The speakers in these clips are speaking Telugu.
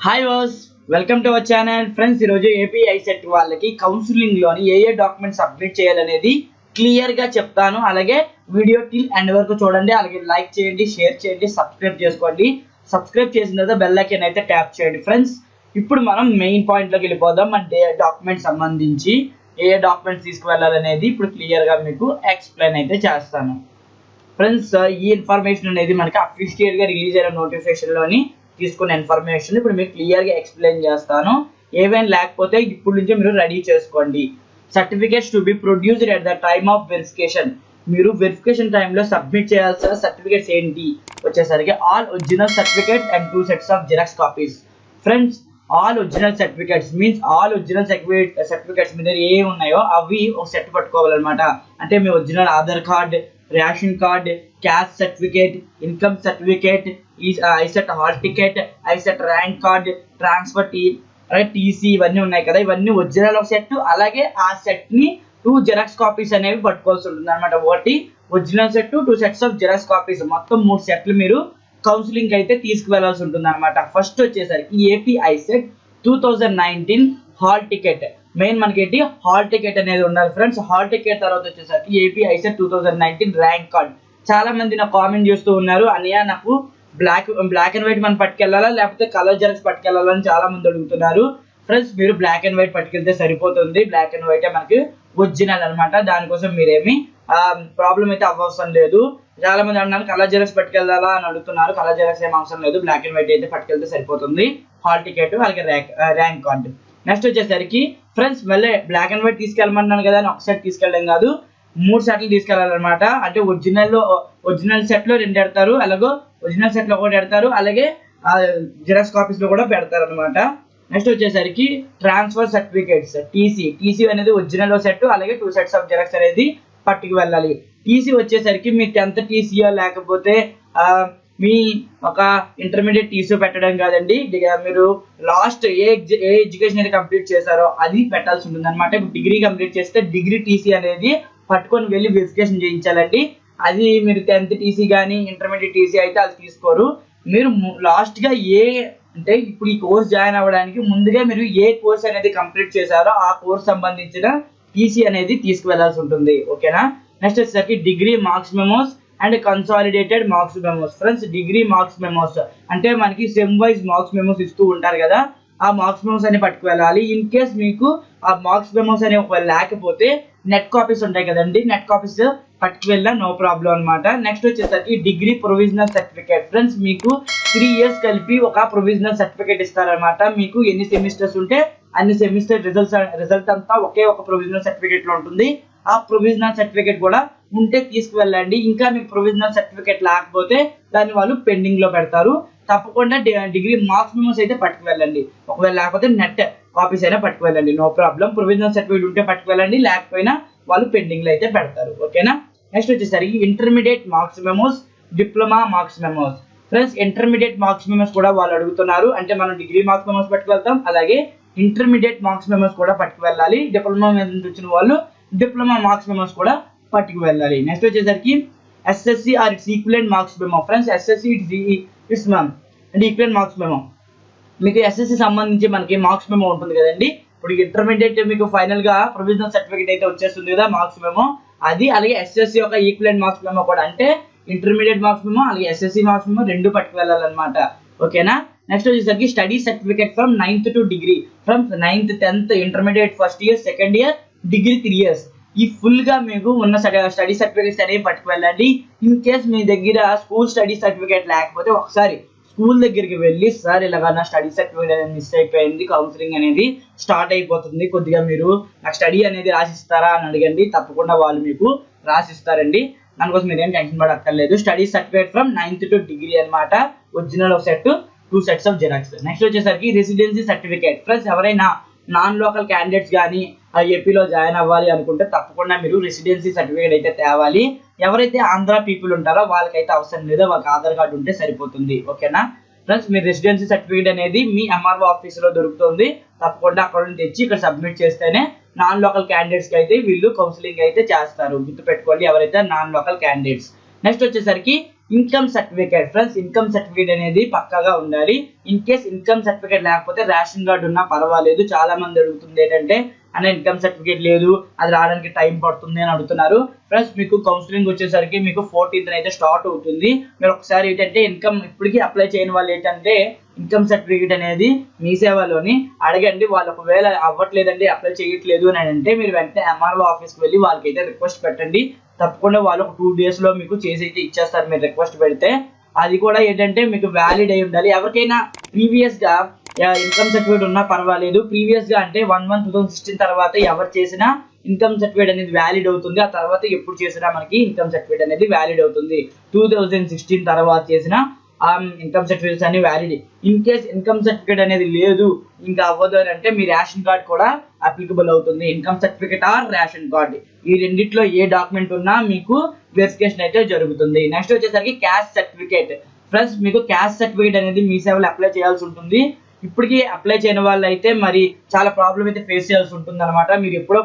Hi was welcome to our channel friends. ఈరోజు ఏపీ ఐసెట్ వాళ్ళకి కౌన్సిలింగ్లోని ఏ డాక్యుమెంట్స్ సబ్మిట్ చేయాలనేది క్లియర్గా చెప్తాను. అలాగే వీడియో టిల్ ఎండ్ వరకు చూడండి. అలాగే లైక్ చేయండి, షేర్ చేయండి, సబ్స్క్రైబ్ చేసుకోండి. సబ్స్క్రైబ్ చేసిన తర్వాత బెల్ ఐకాన్ అయితే ట్యాప్ చేయండి. ఫ్రెండ్స్, ఇప్పుడు మనం మెయిన్ పాయింట్లోకి వెళ్ళిపోదాం. అంటే డాక్యుమెంట్ సంబంధించి ఏ డాక్యుమెంట్స్ తీసుకువెళ్ళాలనేది ఇప్పుడు క్లియర్గా మీకు ఎక్స్ప్లెయిన్ అయితే చేస్తాను. ఫ్రెండ్స్, ఈ ఇన్ఫర్మేషన్ అనేది మనకి అఫీషియల్గా రిలీజ్ అయిన నోటిఫికేషన్లోని తీసుకున్న ఇన్ఫర్మేషన్ ఇప్పుడు మీకు క్లియర్గా ఎక్స్ప్లెయిన్ చేస్తాను. ఏవైనా లేకపోతే ఇప్పుడు నుంచే మీరు రెడీ చేసుకోండి. Certificates to be produced at the time of verification. మీరు వెరిఫికేషన్ టైంలో సబ్మిట్ చేయాల్సిన సర్టిఫికేట్స్ ఏంటి వచ్చేసరికి all original certificates and 2 sets of xerox copies. Friends, all original certificates means all original certificates మీద ఏ ఉన్నాయో అవి ఒక సెట్ పట్టుకోవాలన్నమాట. అంటే మీ original Aadhaar card, ration card, caste certificate, income certificate, ICET hall ticket, ICET rank card, transfer TC ఇవన్నీ ఉన్నాయి కదా, ఇవన్నీ ఒరిజినల్ ఒక సెట్. అలాగే ఆ సెట్ ని 2 జిరాక్స్ కాపీస్ అనేవి పట్టుకోవాల్సి ఉంటుంది అనమాట. ఒకటి original set, 2 sets of xerox copies, మొత్తం 3 సెట్లు మీరు కౌన్సిలింగ్ అయితే తీసుకువెళ్లాల్సి ఉంటుంది అనమాట. ఫస్ట్ వచ్చేసరికి AP ICET 2019 hall ticket. Main మనకి ఏంటి హాల్ టికెట్ అనేది ఉండాలి ఫ్రెండ్స్. హాల్ టికెట్ తర్వాత వచ్చేసరికి ఏపీ ఐసెట్ 2019 ర్యాంక్ కార్డ్. చాలా మంది నాకు కామెంట్ చేస్తూ ఉన్నారు, అన్నయ్య నాకు బ్లాక్ అండ్ వైట్ మనం పట్టుకెళ్ళాలా లేకపోతే కలర్ జెరాక్స్ పట్టుకెళ్ళాలని చాలా మంది అడుగుతున్నారు. ఫ్రెండ్స్, మీరు బ్లాక్ అండ్ వైట్ పట్టుకెళ్తే సరిపోతుంది. బ్లాక్ అండ్ వైట్ మనకి ఒరిజినల్ అనమాట. దానికోసం మీరేమి ప్రాబ్లం అయితే అవ్వవసరం లేదు. చాలా మంది అన్నారు కలర్ జెరాక్స్ పట్టుకెళ్ళాలా అని అడుగుతున్నారు. కలర్ జెరాక్స్ ఏం అవసరం లేదు, బ్లాక్ అండ్ వైట్ అయితే పట్టుకెళ్తే సరిపోతుంది. హాల్ టికెట్ అలాగే ర్యాంక్ కార్డు. నెక్స్ట్ వచ్చేసరికి ఫ్రెండ్స్, మళ్ళీ బ్లాక్ అండ్ వైట్ తీసుకెళ్ళమన్నాను కదా అని ఒక సెట్ తీసుకెళ్ళడం కాదు, 3 సెట్లు తీసుకెళ్ళాలన్నమాట. అంటే ఒరిజినల్ సెట్ లో 2 పెడతారు, అలాగే ఒరిజినల్ సెట్ లో 1 పెడతారు, అలాగే జిరాక్స్ కాపీస్ లో కూడా పెడతారు అనమాట. నెక్స్ట్ వచ్చేసరికి ట్రాన్స్ఫర్ సర్టిఫికేట్స్, టీసీ అనేది ఒరిజినల్ సెట్, అలాగే 2 sets ఆఫ్ జిరాక్స్ అనేది పట్టుకు వెళ్ళాలి. టీసీ వచ్చేసరికి మీ 10th టీసీయో లేకపోతే మీ ఒక ఇంటర్మీడియట్ టీసీ పెట్టడం కాదండి, మీరు లాస్ట్ ఏ ఎడ్యుకేషన్ అయితే కంప్లీట్ చేశారో అది పెట్టాల్సి ఉంటుంది అనమాట. ఇప్పుడు డిగ్రీ కంప్లీట్ చేస్తే డిగ్రీ టీసీ అనేది పట్టుకొని వెళ్ళి వెరిఫికేషన్ చేయించాలండి. అది మీరు 10th టీసీ కానీ ఇంటర్మీడియట్ టీసీ అయితే అది తీసుకోరు. మీరు లాస్ట్గా అంటే ఇప్పుడు ఈ కోర్స్ జాయిన్ అవ్వడానికి ముందుగా మీరు ఏ కోర్స్ అనేది కంప్లీట్ చేశారో ఆ కోర్స్ సంబంధించిన టీసీ అనేది తీసుకువెళ్లాల్సి ఉంటుంది. ఓకేనా. నెక్స్ట్ వచ్చేసరికి degree marks memos and consolidated marks memos. Friends, degree marks memos అంటే మనకి సెమ్ వైజ్ మార్క్స్ మెమోస్ ఇస్తూ ఉంటారు కదా, ఆ మార్క్స్ మెమోస్ అని పట్టుకు వెళ్ళాలి. ఇన్ కేస్ మీకు ఆ మార్క్స్ మెమోస్ అనేవి ఒకవేళ లేకపోతే నెట్ కాపీస్ ఉంటాయి కదండి, నెట్ కాపీస్ పట్టుకు వెళ్ళినా నో ప్రాబ్లం అనమాట. నెక్స్ట్ వచ్చేసరికి డిగ్రీ ప్రొవిజనల్ సర్టిఫికేట్. ఫ్రెండ్స్, మీకు 3 years కలిపి ఒక ప్రొవిజనల్ సర్టిఫికేట్ ఇస్తారనమాట. మీకు ఎన్ని సెమిస్టర్స్ ఉంటే అన్ని సెమిస్టర్ రిజల్ట్ అంతా ఒకే ఒక ప్రొవిజనల్ సర్టిఫికేట్ లో ఉంటుంది. ఆ ప్రొవిజనల్ సర్టిఫికేట్ కూడా ఉంటే తీసుకువెళ్ళండి. ఇంకా మీకు ప్రొవిజనల్ సర్టిఫికేట్ లేకపోతే దాన్ని వాళ్ళు పెండింగ్ లో పెడతారు. తప్పకుండా డిగ్రీ మార్క్స్ మెమోస్ అయితే పట్టుకు వెళ్ళండి. ఒకవేళ లేకపోతే నెట్ కాపీస్ అయినా పట్టుకు వెళ్ళండి, నో ప్రాబ్లం. ప్రొవిజనల్ సర్టిఫికేట్ ఉంటే పట్టుకు వెళ్ళండి, లేకపోయినా వాళ్ళు పెండింగ్ లో అయితే పెడతారు. ఓకేనా. నెక్స్ట్ వచ్చేసరికి intermediate marks memos, diploma marks memos. Friends, intermediate marks memos కూడా వాళ్ళు అడుగుతున్నారు. అంటే మనం డిగ్రీ మార్క్స్ మెమోస్ పట్టుకు వెళ్తాం, అలాగే ఇంటర్మీడియట్ మార్క్స్ మెమోస్ కూడా పట్టుకు వెళ్ళాలి. డిప్లొమా మీద వచ్చిన వాళ్ళు డిప్లొమా మార్క్స్ మెమోస్ కూడా పట్టుకు వెళ్ళాలి. నెక్స్ట్ వచ్చేసరికి SSC or it's equivalent marks memo. Friends, SSC it's అంటే ఈక్వలెంట్ మార్క్స్ మెమో. మీకు ఎస్ఎస్సి సంబంధించి మనకి మార్క్స్ మెమో ఉంటుంది కదండి. ఇప్పుడు ఇంటర్మీడియట్ మీకు ఫైనల్ గా ప్రొవిజనల్ సర్టిఫికేట్ అయితే వచ్చేస్తుంది కదా మార్క్స్ మెమో, అది అలాగే ఎస్ఎస్సి యొక్క ఈక్వలెంట్ మార్క్స్ మెమో కూడా. అంటే ఇంటర్మీడియట్ మార్క్స్ మెమో అలాగే ఎస్ఎస్సి మార్క్స్ మెమో 2 పట్టుకు వెళ్ళాలన్నమాట. ఓకేనా. నెక్స్ట్ వచ్చేసరికి study certificate from 9th to degree. From 9th, 10th, intermediate first year, second year, degree 3 years. ఈ ఫుల్ గా మీకు ఉన్న స్టడీ సర్టిఫికేట్స్ అనేవి పట్టుకు వెళ్ళండి. ఇన్ కేస్ మీ దగ్గర స్కూల్ స్టడీ సర్టిఫికేట్ లేకపోతే ఒకసారి స్కూల్ దగ్గరికి వెళ్ళి, సార్ ఇలాగా నా స్టడీ సర్టిఫికేట్ అనేది మిస్ అయిపోయింది, కౌన్సిలింగ్ అనేది స్టార్ట్ అయిపోతుంది, కొద్దిగా మీరు నాకు స్టడీ అనేది రాసిస్తారా అని అడగండి. తప్పకుండా వాళ్ళు మీకు రాసిస్తారండి. దానికోసం మీరేం టెన్షన్ పడక్కర్లేదు. Study certificate from 9th to degree అనమాట. ఒరిజినల్ ఒక set, 2 sets of xerox. Next వచ్చేసరికి రెసిడెన్సీ సర్టిఫికేట్. ఫ్రెండ్స్, ఎవరైనా నాన్ లోకల్ క్యాండిడేట్స్ కానీ ఏపీలో జాయిన్ అవ్వాలి అనుకుంటే తప్పకుండా మీరు రెసిడెన్సీ సర్టిఫికేట్ అయితే తేవాలి. ఎవరైతే ఆంధ్ర పీపుల్ ఉంటారో వాళ్ళకైతే అవసరం లేదు, వాళ్ళకి ఆధార్ కార్డు ఉంటే సరిపోతుంది. ఓకేనా. ఫ్రెండ్స్, మీ రెసిడెన్సీ సర్టిఫికేట్ అనేది మీ ఎంఆర్ఓ ఆఫీసులో దొరుకుతుంది. తప్పకుండా అక్కడ నుంచి తెచ్చి ఇక్కడ సబ్మిట్ చేస్తేనే నాన్ లోకల్ క్యాండిడేట్స్కి అయితే వీళ్ళు కౌన్సిలింగ్ అయితే చేస్తారు. గుర్తుపెట్టుకోండి, ఎవరైతే నాన్ లోకల్ క్యాండిడేట్స్. నెక్స్ట్ వచ్చేసరికి income certificate. Friends income certificate అనేది పక్కాగా ఉండాలి. ఇన్ కేస్ ఇన్కమ్ సర్టిఫికేట్ లేకపోతే రేషన్ కార్డు ఉన్నా పర్వాలేదు. చాలా మంది అడుగుతుంది ఏంటంటే అన్న ఇన్కమ్ సర్టిఫికేట్ లేదు, అది రావడానికి టైం పడుతుంది అని అడుగుతున్నారు. ఫ్రెండ్స్ మీకు కౌన్సిలింగ్ వచ్చేసరికి మీకు 14th అయితే స్టార్ట్ అవుతుంది. మీరు ఒకసారి ఏంటంటే ఇన్కమ్ ఇప్పటికీ అప్లై చేయని వాళ్ళు ఏంటంటే ఇన్కమ్ సర్టిఫికేట్ అనేది మీ సేవలోని అడగండి. వాళ్ళు ఒకవేళ అవ్వట్లేదండి, అప్లై చేయట్లేదు అని అంటే మీరు వెంటనే ఎంఆర్ఓ ఆఫీస్కి వెళ్ళి వాళ్ళకైతే రిక్వెస్ట్ పెట్టండి. తప్పకుండా వాళ్ళు ఒక 2 days లో మీకు చేసి అయితే ఇచ్చేస్తారు మీరు రిక్వెస్ట్ పెడితే. అది కూడా ఏంటంటే మీకు వ్యాలిడ్ అయి ఉండాలి. ఎవరికైనా ప్రీవియస్గా ఇన్కమ్ సర్టిఫికేట్ ఉన్నా పర్వాలేదు. ప్రీవియస్గా అంటే 1/1/2016 తర్వాత ఎవరు చేసినా ఇన్కమ్ సర్టిఫికేట్ అనేది వ్యాలిడ్ అవుతుంది. ఆ తర్వాత ఎప్పుడు చేసినా మనకి ఇన్కమ్ సర్టిఫికేట్ అనేది వ్యాలిడ్ అవుతుంది. 2016 తర్వాత చేసిన ఇన్కమ్ సర్టిఫికేట్స్ అన్ని valid. In case income certificate అనేది లేదు, ఇంకా అవ్వదు అని అంటే మీ రేషన్ కార్డ్ కూడా అప్లికబుల్ అవుతుంది. Income certificate or ration card, ఈ రెండిట్లో ఏ డాక్యుమెంట్ ఉన్నా మీకు వెరిఫికేషన్ అయితే జరుగుతుంది. నెక్స్ట్ వచ్చేసరికి క్యాస్ట్ సర్టిఫికేట్. ఫ్రెండ్స్ మీకు క్యాస్ట్ సర్టిఫికేట్ అనేది మీ సేవలో అప్లై చేయాల్సి ఉంటుంది. ఇప్పటికీ అప్లై చేయని వాళ్ళు అయితే మరి చాలా ప్రాబ్లం అయితే ఫేస్ చేయాల్సి ఉంటుంది అనమాట. మీరు ఎప్పుడో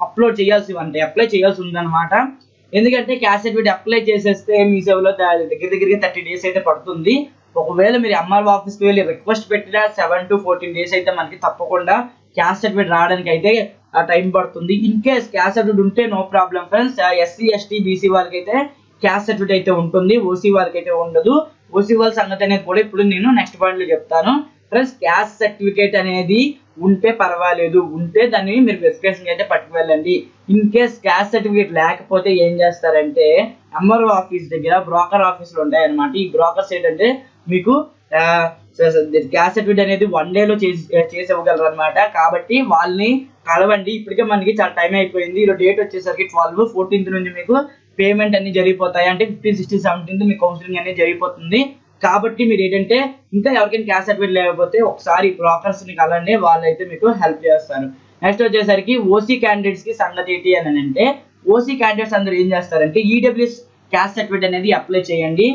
అప్లై చేయాల్సి ఉందన్నమాట. ఎందుకంటే క్యాస్ట్ సర్టిఫికేట్ అప్లై చేసేస్తే మీ సేవలో దగ్గరికి 30 days అయితే పడుతుంది. ఒకవేళ మీరు ఎంఆర్ఓ ఆఫీస్కి వెళ్ళి రిక్వెస్ట్ పెట్టినా 7 to 14 days అయితే మనకి తప్పకుండా క్యాస్ట్ సర్టిఫికేట్ రావడానికి అయితే టైం పడుతుంది. ఇన్ కేస్ క్యాస్ట్ సర్టిఫికేట్ ఉంటే no problem friends. SC ST BC వాళ్ళకి అయితే క్యాస్ట్ సర్టిఫికేట్ అయితే ఉంటుంది, ఓసీ వాళ్ళకి అయితే ఉండదు. ఓసీ వాళ్ళ సంగతి అనేది కూడా ఇప్పుడు నేను నెక్స్ట్ పాయింట్లో చెప్తాను. ఫ్రెండ్స్ క్యాస్ట్ సర్టిఫికేట్ అనేది ఉంటే పర్వాలేదు, ఉంటే దాన్ని మీరు వెరిఫికేషన్ అయితే పట్టుకు వెళ్ళండి. ఇన్ కేస్ క్యాస్ట్ సర్టిఫికేట్ లేకపోతే ఏం చేస్తారంటే ఎంఆర్ఓ ఆఫీస్ దగ్గర బ్రోకర్ ఆఫీసులు ఉంటాయి అనమాట. ఈ బ్రోకర్స్ ఏంటంటే మీకు క్యాస్ట్ సర్టిఫికేట్ అనేది 1 day లో చేసి ఇవ్వగలరు అనమాట. కాబట్టి వాళ్ళని కలవండి. ఇప్పటికే మనకి చాలా టైం అయిపోయింది. ఈరోజు డేట్ వచ్చేసరికి 12, 14th నుంచి మీకు పేమెంట్ అన్ని జరిగిపోతాయి. అంటే 15, 16, 17 మీ కౌన్సిలింగ్ అనేది జరిగిపోతుంది. కాబట్టి మీరు ఏంటంటే ఇంకా ఎవరికైనా క్యాస్ట్ సర్టిఫికేట్ లేకపోతే ఒకసారి బ్రోకర్స్ ని కలండి, వాళ్ళైతే మీకు హెల్ప్ చేస్తారు. నెక్స్ట్ వచ్చేసరికి ఓసీ క్యాండిడేట్స్ కి సంగతి ఏంటి అని అంటే ఓసీ క్యాండిడేట్స్ అందరూ ఏం చేస్తారంటే ఈడబ్ల్యూఎస్ క్యాస్ట్ సర్టిఫికేట్ అనేది అప్లై చేయండి.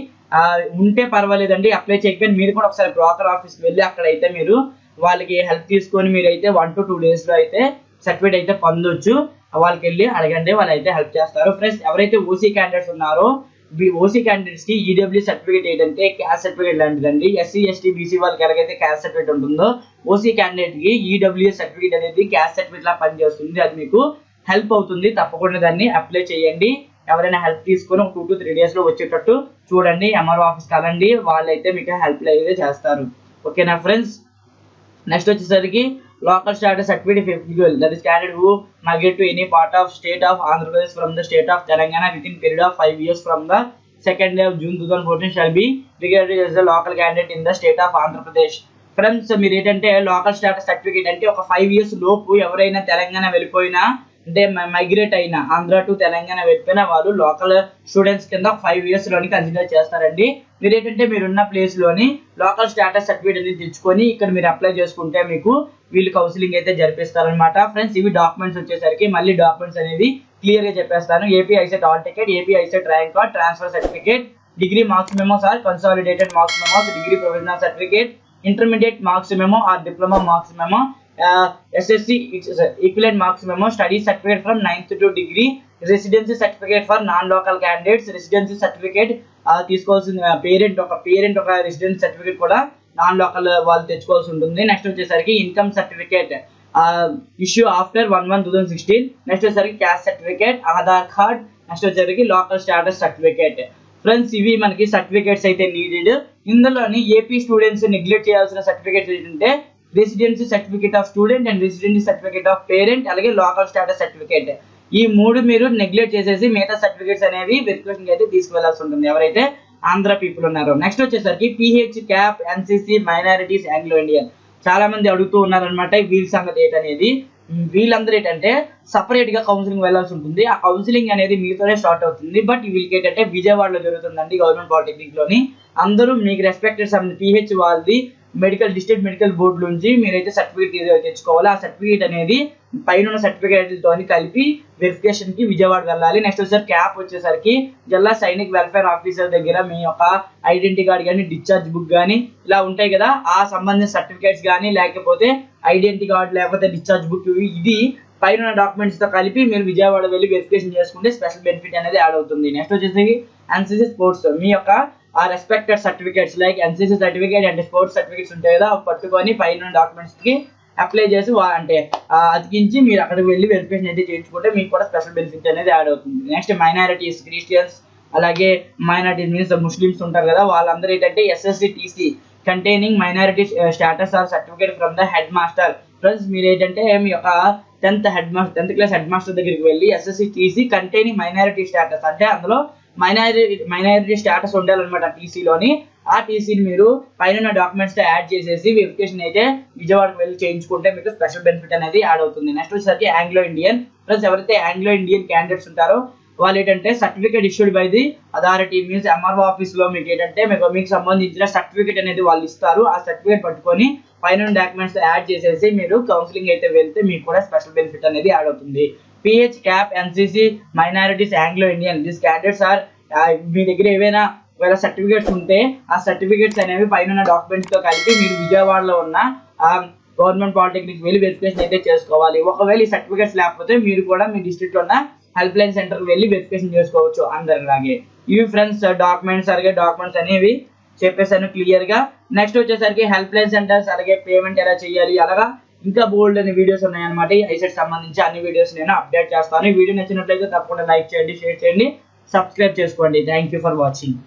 ఉంటే పర్వాలేదండి, అప్లై చేయకపోయినా మీరు కూడా ఒకసారి బ్రోకర్ ఆఫీస్కి వెళ్ళి అక్కడైతే మీరు వాళ్ళకి హెల్ప్ తీసుకొని మీరైతే 1 to 2 days లో అయితే సర్టిఫికేట్ అయితే పొందొచ్చు. వాళ్ళకి వెళ్ళి అడగండి, వాళ్ళు అయితే హెల్ప్ చేస్తారు. ఫ్రెండ్స్ ఎవరైతే ఓసీ క్యాండిడేట్స్ ఉన్నారో ఓసీ క్యాండిడేట్స్ కి ఈడబ్ల్యూ సర్టిఫికేట్ ఏంటంటే క్యాస్ట్ సర్టిఫికేట్ లాంటిదండి. ఎస్సీ ఎస్టీ బీసీ వాళ్ళకి ఎలాగైతే క్యాస్ట్ సర్టిఫికేట్ ఉంటుందో ఓసీ క్యాండిడేట్ కి ఈడబ్ల్యూ సర్టిఫికేట్ అనేది క్యాస్ట్ సర్టిఫికేట్ లా పనిచేస్తుంది. అది మీకు హెల్ప్ అవుతుంది. తప్పకుండా దాన్ని అప్లై చేయండి. ఎవరైనా హెల్ప్ తీసుకొని ఒక 2 to 3 days లో వచ్చేటట్టు చూడండి. ఎంఆర్ఓ ఆఫీస్ కలండి, వాళ్ళైతే మీకు హెల్ప్ అయితే చేస్తారు. ఓకేనా ఫ్రెండ్స్. నెక్స్ట్ వచ్చేసరికి local status certificate eligible, that is candidate who migrate to any part of state of Andhra Pradesh from the state of Telangana within period of 5 years from the 2nd day of June 2014 shall be regarded as a local candidate in the state of Andhra Pradesh. Friends మీరు ఏంటంటే లోకల్ స్టాటస్ సర్టిఫికేట్ అంటే ఒక 5 years లోపు ఎవరైనా తెలంగాణ వెళ్ళిపోయినా అంటే మైగ్రేట్ అయిన ఆంధ్ర టు తెలంగాణ వెళ్ళిపోయిన వాళ్ళు లోకల్ స్టూడెంట్స్ కింద 5 years లోని కన్సిడర్ చేస్తారండి. మీరు ఏంటంటే మీరున్న ప్లేస్ లోని లోకల్ స్టాటస్ సర్టిఫికేట్ అనేది తెచ్చుకొని ఇక్కడ మీరు అప్లై చేసుకుంటే మీకు వీళ్ళు కౌన్సిలింగ్ అయితే జరిపిస్తారనమాట. ఫ్రెండ్స్ ఇవి డాక్యుమెంట్స్ వచ్చేసరికి మళ్ళీ డాక్యుమెంట్స్ అనేది క్లియర్ గా చెప్పేస్తాను. AP ICET hall ticket, AP ICET rank card, transfer certificate, degree marks memos or consolidated marks memos, degree provisional certificate, intermediate marks memo or diploma marks memo, SSC equivalent marks memo, study certificate from 9th to degree, residency certificate for non-local candidates, residency certificate తీసుకోవాల్సిన పేరెంట్ ఒక రెసిడెన్స్ సర్టిఫికేట్ కూడా నాన్ లోకల్ వాళ్ళు తెచ్చుకోవాల్సి ఉంటుంది. నెక్స్ట్ వచ్చేసరికి income certificate issue after 1/1/2016. Next వచ్చేసరికి caste certificate, Aadhaar card, next వచ్చేసరికి లోకల్ స్టాటస్ సర్టిఫికేట్. ఫ్రెండ్స్ ఇవి మనకి సర్టిఫికేట్స్ అయితే నీడెడ్. ఇందులోని ఏపీ స్టూడెంట్స్ నెగ్లెక్ట్ చేయాల్సిన సర్టిఫికేట్స్ ఏంటంటే residency certificate of student and residency certificate of parent, అలాగే లోకల్ స్టాటస్ సర్టిఫికేట్. ఈ 3 మీరు నెగ్లెక్ట్ చేసేసి మిగతా సర్టిఫికేట్స్ అనేవి వెరిఫికేషన్ అయితే తీసుకువెళ్లాల్సి ఉంటుంది ఎవరైతే ఆంధ్ర పీపుల్ ఉన్నారో. నెక్స్ట్ వచ్చేసరికి pH, CAP, NCC, minorities, Anglo Indian చాలా మంది అడుగుతూ ఉన్నారనమాట. వీళ్ళ సంగతి ఏంటనేది వీళ్ళందరూ ఏంటంటే సపరేట్ గా కౌన్సిలింగ్ వెళ్లాల్సి ఉంటుంది. ఆ కౌన్సిలింగ్ అనేది మీతోనే స్టార్ట్ అవుతుంది. బట్ వీళ్ళకి ఏంటంటే విజయవాడలో జరుగుతుందండి గవర్నమెంట్ పాలిటెక్నిక్ లోని. అందరూ మీకు రెస్పెక్టెడ్ పిహెచ్ వాళ్ళది డిస్ట్రిక్ట్ మెడికల్ బోర్డు నుంచి మీరైతే సర్టిఫికేట్ తెచ్చుకోవాలి. ఆ సర్టిఫికేట్ అనేది పైన సర్టిఫికేట్తో కలిపి వెరిఫికేషన్ కి విజయవాడ వెళ్ళాలి. నెక్స్ట్ వచ్చేసరికి క్యాప్ వచ్చేసరికి జిల్లా సైనిక్ వెల్ఫేర్ ఆఫీసర్ దగ్గర మీ యొక్క ఐడెంటిటీ కార్డ్ కానీ, డిశ్చార్జ్ బుక్ కానీ ఇలా ఉంటాయి కదా, ఆ సంబంధించిన సర్టిఫికేట్స్ కానీ లేకపోతే ఐడెంటిటీ కార్డ్ లేకపోతే డిశ్చార్జ్ బుక్ ఇది పైన డాక్యుమెంట్స్ తో కలిపి మీరు విజయవాడ వెళ్ళి వెరిఫికేషన్ చేసుకుంటే స్పెషల్ బెనిఫిట్ అనేది యాడ్ అవుతుంది. నెక్స్ట్ వచ్చేసి ఎన్సీసీ స్పోర్ట్స్ మీ యొక్క ఆ respected certificates like NCC certificate and sports certificates ఉంటాయి కదా, పట్టుకొని పైన డాక్యుమెంట్స్ కి అప్లై చేసి అంటే అతికించి మీరు అక్కడికి వెళ్ళి వెరిఫికేషన్ అయితే చేయించుకుంటే మీకు కూడా స్పెషల్ బెనిఫిట్ అనేది యాడ్ అవుతుంది. నెక్స్ట్ మైనారిటీస్, క్రిస్టియన్స్, అలాగే మైనారిటీస్ మీన్స్ ముస్లిమ్స్ ఉంటారు కదా, వాళ్ళందరూ ఏంటంటే SSC TC containing minority status are certificate from the head master. Plus మీరు ఏంటంటే మీ యొక్క 10th క్లాస్ హెడ్ మాస్టర్ దగ్గరికి వెళ్ళి SSC TC containing minority status అంటే అందులో మైనారిటీ స్టాటస్ ఉండాలన్నమాట టీసీలోని. ఆ టీసీని మీరు పైన డాక్యుమెంట్స్ తో యాడ్ చేసేసి వెరిఫికేషన్ అయితే విజయవాడకు వెళ్ళి చేయించుకుంటే మీకు స్పెషల్ బెనిఫిట్ అనేది యాడ్ అవుతుంది. నెక్స్ట్ వచ్చేసరికి ఆంగ్లో ఇండియన్. ప్లస్ ఎవరైతే ఆంగ్లో ఇండియన్ క్యాండిడేట్స్ ఉంటారో వాళ్ళు ఏంటంటే certificate issued by the authority means MRO office లో మీకు ఏంటంటే మీకు సంబంధించిన సర్టిఫికేట్ అనేది వాళ్ళు ఇస్తారు. ఆ సర్టిఫికేట్ పట్టుకొని పైన డాక్యుమెంట్స్ యాడ్ చేసేసి మీరు కౌన్సిలింగ్ అయితే వెళ్తే మీకు కూడా స్పెషల్ బెనిఫిట్ అనేది యాడ్ అవుతుంది. PH CAP NCC minorities Anglo Indian this candidates are మీ దగ్గర ఏవైనా ఒకవేళ సర్టిఫికేట్స్ ఉంటే ఆ సర్టిఫికేట్స్ అనేవి పైన డాక్యుమెంట్స్ తో కలిపి మీరు విజయవాడలో ఉన్న గవర్నమెంట్ పాలిటెక్నిక్ వెళ్ళి వెరిఫికేషన్ అయితే చేసుకోవాలి. ఒకవేళ ఈ సర్టిఫికేట్స్ లేకపోతే మీరు కూడా మీ డిస్ట్రిక్ట్ లో ఉన్న హెల్ప్ లైన్ సెంటర్ వెళ్ళి వెరిఫికేషన్ చేసుకోవచ్చు అందరిలాగే. ఇవి ఫ్రెండ్స్ డాక్యుమెంట్స్ అనేవి చెప్పేసాను క్లియర్ గా. నెక్స్ట్ వచ్చేసరికి హెల్ప్ లైన్ సెంటర్స్ అలాగే పేమెంట్ ఎలా చేయాలి అలాగా ఇంకా బోల్డ్ అనే వీడియోస్ ఉన్నాయన్నమాట. ఈ ఐసెట్ సంబంధించి అన్ని వీడియోస్ నేను అప్డేట్ చేస్తాను. ఈ వీడియో నచ్చినట్లయితే తప్పకుండా లైక్ చేయండి, షేర్ చేయండి, సబ్స్క్రైబ్ చేసుకోండి. Thank you for watching.